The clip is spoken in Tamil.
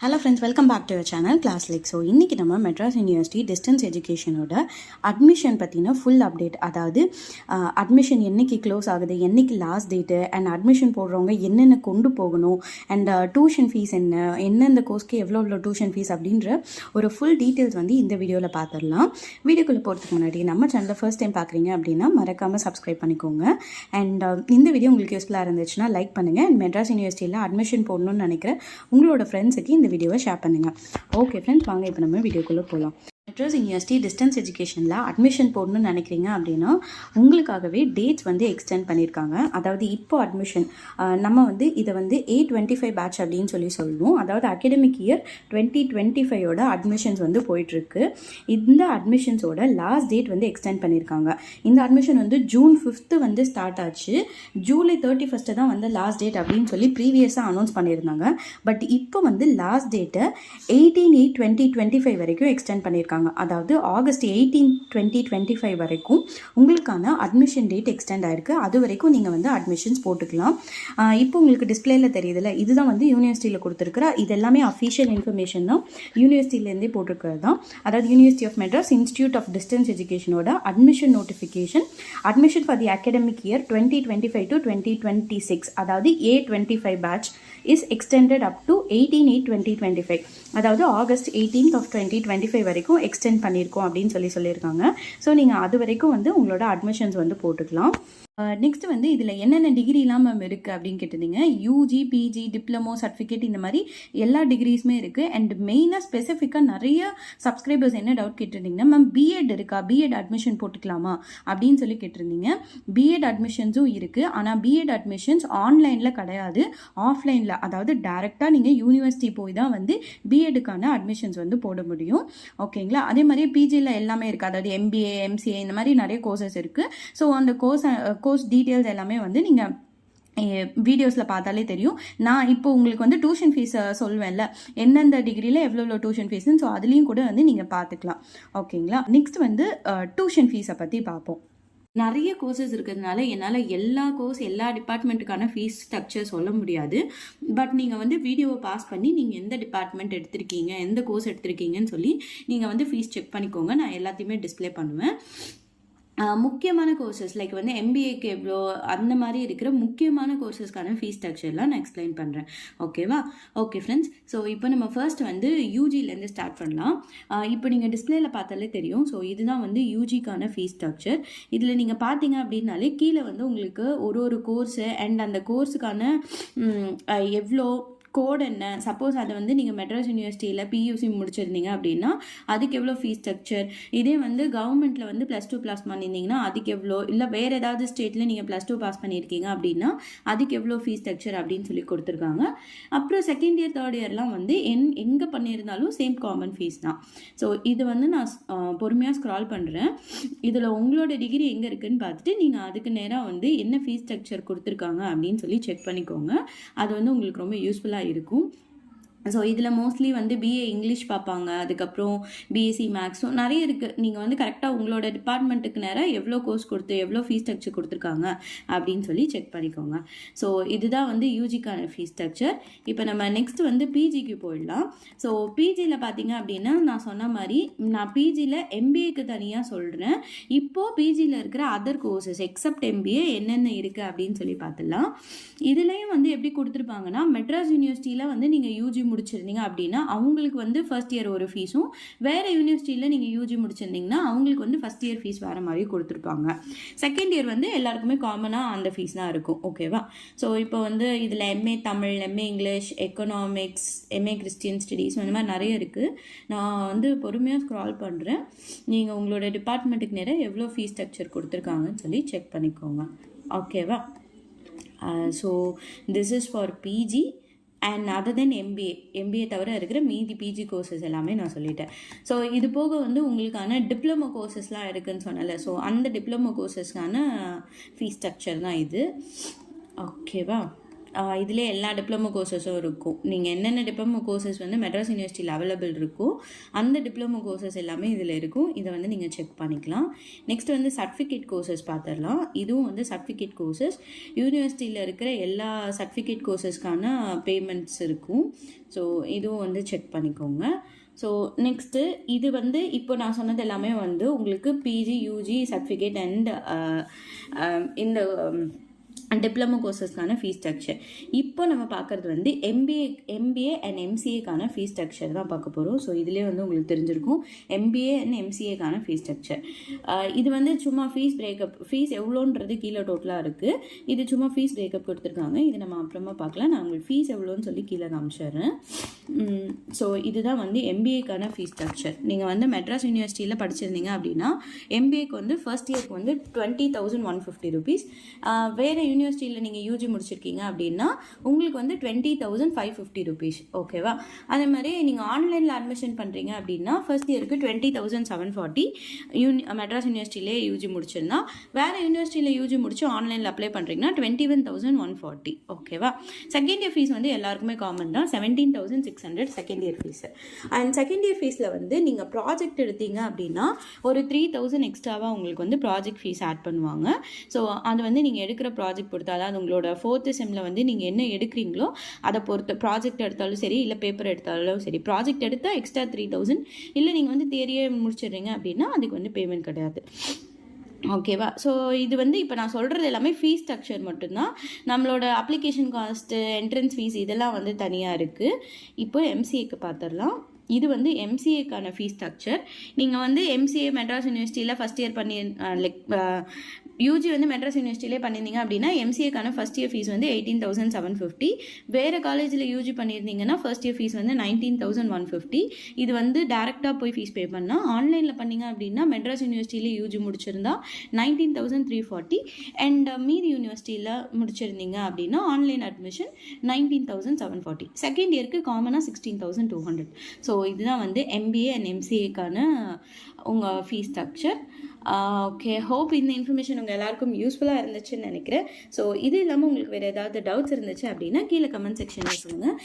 Hello friends, welcome back to your channel class like. So இன்றைக்கி நம்ம மெட்ராஸ் யூனிவர்சிட்டி டிஸ்டன்ஸ் எஜுகேஷனோட அட்மிஷன் பற்றின ஃபுல் அப்டேட், அதாவது அட்மிஷன் என்றைக்கு க்ளோஸ் ஆகுது, என்றைக்கு லாஸ்ட் டேட்டு, அண்ட் அட்மிஷன் போடுறவங்க என்னென்ன கொண்டு போகணும், அண்ட் டியூஷன் ஃபீஸ் எந்தெந்த கோர்ஸ்க்கு எவ்வளோ டியூஷன் ஃபீஸ் அப்படின்ற ஒரு ஃபுல் டீட்டெயில்ஸ் வந்து இந்த வீடியோவில் பார்த்துடலாம். வீடியோக்குள்ளே போகிறதுக்கு முன்னாடி நம்ம சேனலை ஃபர்ஸ்ட் டைம் பார்க்குறீங்க அப்படின்னா மறக்காமல் சப்ஸ்கிரைப் பண்ணிக்கோங்க. அண்ட் இந்த வீடியோ உங்களுக்கு யூஸ்ஃபுல்லாக இருந்துச்சுன்னா லைக் பண்ணுங்கள். அண்ட் மெட்ராஸ் யூனிவர்சிட்டியில் அட்மிஷன் போடணும்னு நினைக்கிற உங்களோட ஃப்ரெண்ட்ஸுக்கு இந்த வீடியோவை ஷேர் பண்ணுங்கள். ஓகே ஃப்ரெண்ட்ஸ், வாங்க இப்போ நம்ம வீடியோக்குள்ளே போகலாம். மெட்ராஸ் யூனிவர்சிட்டி டிஸ்டன்ஸ் எஜுகேஷனில் அட்மிஷன் போடணும்னு நினைக்கிறீங்க அப்படின்னா உங்களுக்காகவே டேட்ஸ் வந்து எக்ஸ்டெண்ட் பண்ணியிருக்காங்க. அதாவது இப்போ அட்மிஷன் நம்ம வந்து இதை வந்து 825 பேட்ச் அப்படின்னு சொல்லுவோம். அதாவது அகாடமிக் இயர் 2025ஓட அட்மிஷன்ஸ் வந்து போயிட்டுருக்கு. இந்த அட்மிஷன்ஸோட லாஸ்ட் டேட் வந்து எக்ஸ்டெண்ட் பண்ணியிருக்காங்க. இந்த அட்மிஷன் வந்து June 5 வந்து ஸ்டார்ட் ஆச்சு. July 31 தான் வந்து லாஸ்ட் டேட் அப்படின்னு சொல்லி ப்ரீவியஸாக அனௌன்ஸ் பண்ணியிருந்தாங்க. பட் இப்போ வந்து லாஸ்ட் டேட்டை 18/8/2025 வரைக்கும் எக்ஸ்டெண்ட் பண்ணியிருக்காங்க. அதாவது August 18, 2025 வரைக்கும் உங்களுக்கான அட்மிஷன் டேட் எக்ஸ்டெண்ட் ஆயிருக்கு. அது வரைக்கும் நீங்கள் வந்து அட்மிஷன்ஸ் போட்டுக்கலாம். இப்போ உங்களுக்கு டிஸ்பிளேல தெரியுதுல்ல, இதுதான் வந்து யூனிவர்சிட்டியில் கொடுத்துருக்குற இது எல்லாமே அஃபிஷியல் இன்ஃபர்மேஷன் தான், யூனிவர்சிட்டியிலேருந்தே போட்டிருக்கிறது தான். அதாவது university of Madras institute of distance எஜுகேஷனோட admission notification, admission for the academic year 2025 to 2026, அதாவது A25 batch is extended up to 18/8/2025, அதாவது August 18th of 2025 வரைக்கும் எக்ஸ்டெண்ட் பண்ணியிருக்கோம் அப்படின்னு சொல்லியிருக்காங்க. ஸோ நீங்கள் அது வரைக்கும் வந்து உங்களோட அட்மிஷன்ஸ் வந்து போட்டுக்கலாம். நெக்ஸ்ட் வந்து இதில் என்னென்ன டிகிரி இல்லாமல் இருக்குது அப்படின்னு கேட்டிருந்தீங்க. யூஜி, பிஜி, டிப்ளமோ, சர்டிஃபிகேட், இந்த மாதிரி எல்லா டிகிரிஸுமே இருக்குது. அண்ட் மெயினாக ஸ்பெசிஃபிக்காக நிறைய சப்ஸ்கிரைபர்ஸ் என்ன டவுட் கேட்டிருந்தீங்கன்னா, மேம் பிஎட் இருக்கா, பிஎட் அட்மிஷன் போட்டுக்கலாமா அப்படின்னு சொல்லி கேட்டிருந்தீங்க. பிஎட் அட்மிஷன்ஸும் இருக்குது. ஆனால் பிஎட் அட்மிஷன்ஸ் ஆன்லைனில் கிடையாது, ஆஃப்லைனில், அதாவது டேரெக்டாக நீங்கள் யூனிவர்சிட்டி போய் தான் வந்து பிஎட்டுக்கான அட்மிஷன்ஸ் வந்து போட முடியும். ஓகேங்களா? அதே மாதிரி பிஜியில் எல்லாமே இருக்குது. அதாவது எம்பிஏ, எம்சிஏ, இந்த மாதிரி நிறைய கோர்சஸ் இருக்குது. ஸோ அந்த கோர்ஸ் டீட்டெயில்ஸ் எல்லாமே வந்து நீங்கள் வீடியோஸில் பார்த்தாலே தெரியும். நான் இப்போ உங்களுக்கு வந்து டியூஷன் ஃபீஸ் சொல்வேன்ல, எந்தெந்த டிகிரியில் எவ்வளோ டியூஷன் ஃபீஸ்ன்னு, ஸோ அதுலேயும் கூட வந்து நீங்கள் பார்த்துக்கலாம். ஓகேங்களா? நெக்ஸ்ட் வந்து டியூஷன் ஃபீஸை பற்றி பார்ப்போம். நிறைய கோர்சஸ் இருக்கிறதுனால என்னால் எல்லா டிபார்ட்மெண்ட்டுக்கான ஃபீஸ் ஸ்ட்ரக்சர் சொல்ல முடியாது. பட் நீங்கள் வந்து வீடியோவை பாஸ் பண்ணி நீங்கள் எந்த டிபார்ட்மெண்ட் எடுத்திருக்கீங்க, எந்த கோர்ஸ் எடுத்திருக்கீங்கன்னு சொல்லி நீங்கள் வந்து ஃபீஸ் செக் பண்ணிக்கோங்க. நான் எல்லாத்தையுமே டிஸ்பிளே பண்ணுவேன். முக்கியமான கோர்சஸ் லைக் வந்து எம்பிஏக்கு எவ்வளோ, அந்த மாதிரி இருக்கிற முக்கியமான கோர்சஸ்க்கான ஃபீஸ் ஸ்ட்ரக்சர்லாம் நான் எக்ஸ்பிளைன் பண்ணுறேன். ஓகேவா? ஓகே ஃப்ரெண்ட்ஸ், ஸோ இப்போ நம்ம ஃபர்ஸ்ட் வந்து யூஜிலேருந்து ஸ்டார்ட் பண்ணலாம். இப்போ நீங்கள் டிஸ்பிளேல பார்த்தாலே தெரியும். ஸோ இதுதான் வந்து யூஜிக்கான ஃபீஸ் ஸ்ட்ரக்சர். இதில் நீங்கள் பார்த்தீங்க அப்படின்னாலே கீழே வந்து உங்களுக்கு ஒரு கோர்ஸு அண்ட் அந்த கோர்ஸுக்கான எவ்வளோ கோட் என்ன, சப்போஸ் அதை வந்து நீங்கள் மெட்ராஸ் யூனிவர்சிட்டியில் பியூசி முடிச்சிருந்தீங்க அப்படின்னா அதுக்கு எவ்வளோ ஃபீஸ் ஸ்ட்ரக்சர், இதே வந்து கவர்மெண்ட்டில் வந்து +2 பாஸ் பண்ணியிருந்தீங்கன்னா அதுக்கு எவ்வளோ, இல்லை வேறு ஏதாவது ஸ்டேட்டில் நீங்கள் +2 பாஸ் பண்ணியிருக்கீங்க அப்படின்னா அதுக்கு எவ்வளோ ஃபீஸ் ஸ்ட்ரக்சர் அப்படின்னு சொல்லி கொடுத்துருக்காங்க. அப்புறம் செகண்ட் இயர், தேர்ட் இயர்லாம் வந்து எங்கே பண்ணியிருந்தாலும் சேம் காமன் ஃபீஸ் தான். ஸோ இது வந்து நான் பொறுமையாக ஸ்க்ரால் பண்ணுறேன். இதில் உங்களோட டிகிரி எங்கே இருக்குதுன்னு பார்த்துட்டு நீங்கள் அதுக்கு நேராக வந்து என்ன ஃபீஸ் ஸ்ட்ரக்சர் கொடுத்துருக்காங்க அப்படின்னு சொல்லி செக் பண்ணிக்கோங்க. அது வந்து உங்களுக்கு ரொம்ப யூஸ்ஃபுல்லாக இருக்கும். ஸோ இதில் மோஸ்ட்லி வந்து பிஏ இங்கிலீஷ் பார்ப்பாங்க, அதுக்கப்புறம் பிஎஸ்சி மேக்ஸும் நிறைய இருக்குது. நீங்கள் வந்து கரெக்டாக உங்களோட டிபார்ட்மெண்ட்டுக்கு நேராக எவ்வளோ கோர்ஸ் கொடுத்து எவ்வளோ ஃபீஸ் ஸ்ட்ரக்சர் கொடுத்துருக்காங்க அப்படின்னு சொல்லி செக் பண்ணிக்கோங்க. ஸோ இதுதான் வந்து யூஜிக்கான ஃபீஸ் ஸ்ட்ரக்சர். இப்போ நம்ம நெக்ஸ்ட் வந்து பிஜிக்கு போயிடலாம். ஸோ பிஜியில் பார்த்தீங்க அப்படின்னா நான் சொன்ன மாதிரி நான் பிஜியில் எம்பிஏக்கு தனியாக சொல்கிறேன். இப்போது பிஜியில் இருக்கிற அதர் கோர்சஸ் எக்ஸப்ட் எம்பிஏ என்னென்ன இருக்குது அப்படின்னு சொல்லி பார்த்துடலாம். இதுலேயும் வந்து எப்படி கொடுத்துருப்பாங்கன்னா, மெட்ராஸ் யூனிவர்சிட்டியில் வந்து நீங்கள் யூஜி முடிச்சிருந்தீங்க அப்படின்னா அவங்களுக்கு வந்து ஃபர்ஸ்ட் இயர் ஒரு ஃபீஸும், வேறு யூனிவர்சிட்டியில் நீங்கள் யூஜி முடிச்சிருந்தீங்கன்னா அவங்களுக்கு வந்து ஃபர்ஸ்ட் இயர் ஃபீஸ் வேறு மாதிரி கொடுத்துருப்பாங்க. செகண்ட் இயர் வந்து எல்லாருக்குமே காமனாக அந்த ஃபீஸ் தான் இருக்கும். ஓகேவா? ஸோ இப்போ வந்து இதில் MA Tamil, MA English, economics, MA Christian studies, அந்த மாதிரி நிறைய இருக்குது. நான் வந்து பொறுமையாக ஸ்க்ரால் பண்ணுறேன். நீங்கள் உங்களோட டிபார்ட்மெண்ட்டுக்கு நேரம் எவ்வளோ ஃபீஸ் ஸ்ட்ரக்சர் கொடுத்துருக்காங்கன்னு சொல்லி செக் பண்ணிக்கோங்க. ஓகேவா? So this is for PG and other then MBA தவிர இருக்கிற மீதி பிஜி கோர்சஸ் எல்லாமே நான் சொல்லிட்டேன். ஸோ இது போக வந்து உங்களுக்கான டிப்ளமோ கோர்சஸ்லாம் இருக்குதுன்னு சொன்னல, ஸோ அந்த டிப்ளமோ கோர்சஸ்க்கான ஃபீஸ் ஸ்ட்ரக்சர் தான் இது. ஓகேவா? இதிலே எல்லா டிப்ளமோ கோர்சஸும் இருக்கும். நீங்கள் என்னென்ன டிப்ளமோ கோர்சஸ் வந்து மெட்ராஸ் யூனிவர்சிட்டியில் அவைலபிள் இருக்கோ அந்த டிப்ளமோ கோர்சஸ் எல்லாமே இதில் இருக்கும். இதை வந்து நீங்கள் செக் பண்ணிக்கலாம். நெக்ஸ்ட் வந்து சர்டிஃபிகேட் கோர்சஸ் பார்த்துடலாம். இதுவும் வந்து சர்டிஃபிகேட் கோர்சஸ் யூனிவர்சிட்டியில் இருக்கிற எல்லா சர்டிஃபிகேட் கோர்சஸ்க்கான பேமெண்ட்ஸ் இருக்கும். ஸோ இதுவும் வந்து செக் பண்ணிக்கோங்க. ஸோ நெக்ஸ்ட்டு இது வந்து இப்போ நான் சொன்னது எல்லாமே வந்து உங்களுக்கு பிஜி யூஜி சர்டிஃபிகேட் அண்ட் இந்த டிப்ளமோ கோர்சஸ்க்கான ஃபீஸ் ஸ்ட்ரக்சர். இப்போ நம்ம பார்க்குறது வந்து எம்பிஏ அண்ட் எம்சிஏக்கான ஃபீஸ் ஸ்ட்ரக்சர் தான் பார்க்க போகிறோம். ஸோ இதிலே வந்து உங்களுக்கு தெரிஞ்சிருக்கும் எம்பிஏ அண்ட் எம்சிஏக்கான ஃபீஸ் ஸ்ட்ரக்சர். இது வந்து சும்மா ஃபீஸ் எவ்வளோன்றது கீழே டோட்டலாக இருக்குது. இது சும்மா ஃபீஸ் பிரேக்கப் கொடுத்துருக்காங்க. இது நம்ம அப்புறமா பார்க்கலாம். நான் உங்களுக்கு ஃபீஸ் எவ்வளோன்னு சொல்லி கீழே காமிச்சிடுறேன். ஸோ இதுதான் வந்து எம்பிஏக்கான ஃபீஸ் ஸ்ட்ரக்சர். நீங்கள் வந்து மெட்ராஸ் யூனிவர்சிட்டியில் படிச்சிருந்தீங்க அப்படின்னா எம்பிஏக்கு வந்து ஃபர்ஸ்ட் இயர்க்கு வந்து 20,150 rupees. வேறு யூனிவர்சிட்டியில் நீங்கள் யூஜி முடிச்சிருக்கீங்க அப்படின்னா உங்களுக்கு வந்து 20,550 rupees. ஓகேவா? அதே மாதிரி நீங்கள் ஆன்லைனில் அட்மிஷன் பண்ணுறீங்க அப்படின்னா ஃபர்ஸ்ட் இயருக்கு 20,740 மெட்ராஸ் யூனிவர்சிட்டியிலே யூஜி முடிச்சிருந்தா, வேறு யூனிவர்சிட்டியில் யூஜி முடிச்சு ஆன்லைனில் அப்ளை பண்ணுறீங்கன்னா 21,140. ஓகேவா? செகண்ட் இயர் ஃபீஸ் வந்து எல்லாருக்குமே காமன் தான், 17,600 second year fees. And second year ஃபீஸில் வந்து நீங்கள் ப்ராஜெக்ட் எடுத்தீங்க அப்படின்னா ஒரு 3,000 எக்ஸ்ட்ராவாக உங்களுக்கு வந்து ப்ராஜெக்ட் ஃபீஸ் ஆட் பண்ணுவாங்க. ஸோ அது வந்து நீங்கள் எடுக்கிற ப்ராஜெக்ட் பொறுத்து, அதாவது உங்களோட 4th செம்மில் வந்து நீங்கள் என்ன எடுக்கிறீங்களோ அதை பொறுத்து, ப்ராஜெக்ட் எடுத்தாலும் சரி இல்லை பேப்பர் எடுத்தாலும் சரி, ப்ராஜெக்ட் எடுத்தால் எக்ஸ்ட்ரா 3,000, இல்லை நீங்கள் வந்து தியரியே முடிச்சிடுறீங்க அப்படின்னா அதுக்கு வந்து பேமெண்ட் கிடையாது. ஓகேவா? ஸோ இது வந்து இப்போ நான் சொல்கிறது எல்லாமே ஃபீஸ் ஸ்ட்ரக்சர் மட்டும்தான். நம்மளோட அப்ளிகேஷன் காஸ்ட்டு, என்ட்ரன்ஸ் ஃபீஸ் இதெல்லாம் வந்து தனியாக இருக்குது. இப்போ எம்சிஏக்கு பார்த்துடலாம். இது வந்து எம்சிஏக்கான ஃபீஸ் ஸ்ட்ரக்சர். நீங்கள் வந்து எம்சிஏ மெட்ராஸ் யூனிவர்சிட்டியில் ஃபஸ்ட் இயர் பண்ணி யூஜி வந்து மெட்ராஸ் யூனிவர்சிட்டியிலே பண்ணியிருந்தீங்க அப்படின்னா எம்சிஏக்கான ஃபஸ்ட் இயர் ஃபீஸ் வந்து 18,750. வேறு காலேஜில் யூஜி பண்ணியிருந்தீங்கன்னா ஃபர்ஸ்ட் இயர் ஃபீஸ் வந்து 19,150. இது வந்து டேரெக்டாக போய் ஃபீஸ் பே பண்ணால், ஆன்லைனில் பண்ணிங்க அப்படின்னா மெட்ராஸ் யூனிவர்சிட்டியில் யூஜி முடிச்சிருந்தா 19,340. அண்ட் மீதி யூனிவர்சிட்டியில் முடிச்சிருந்தீங்க அப்படின்னா ஆன்லைன் அட்மிஷன் 19,740. செகண்ட் இயருக்கு காமனாக 16,200. ஸோ இதுதான் வந்து எம்பிஏ அண்ட் எம்சிஏக்கான உங்கள் ஃபீஸ் ஸ்ட்ரக்சர். ஓகே, ஹோப் இந்த இன்ஃபர்மேஷன் உங்கள் எல்லாருக்கும் யூஸ்ஃபுல்லாக இருந்துச்சுன்னு நினைக்கிறேன். ஸோ இது இல்லாமல் உங்களுக்கு வேறு ஏதாவது டவுட்ஸ் இருந்துச்சு அப்படின்னா கீழே கமெண்ட் செக்ஷனில் சொல்லுங்கள்.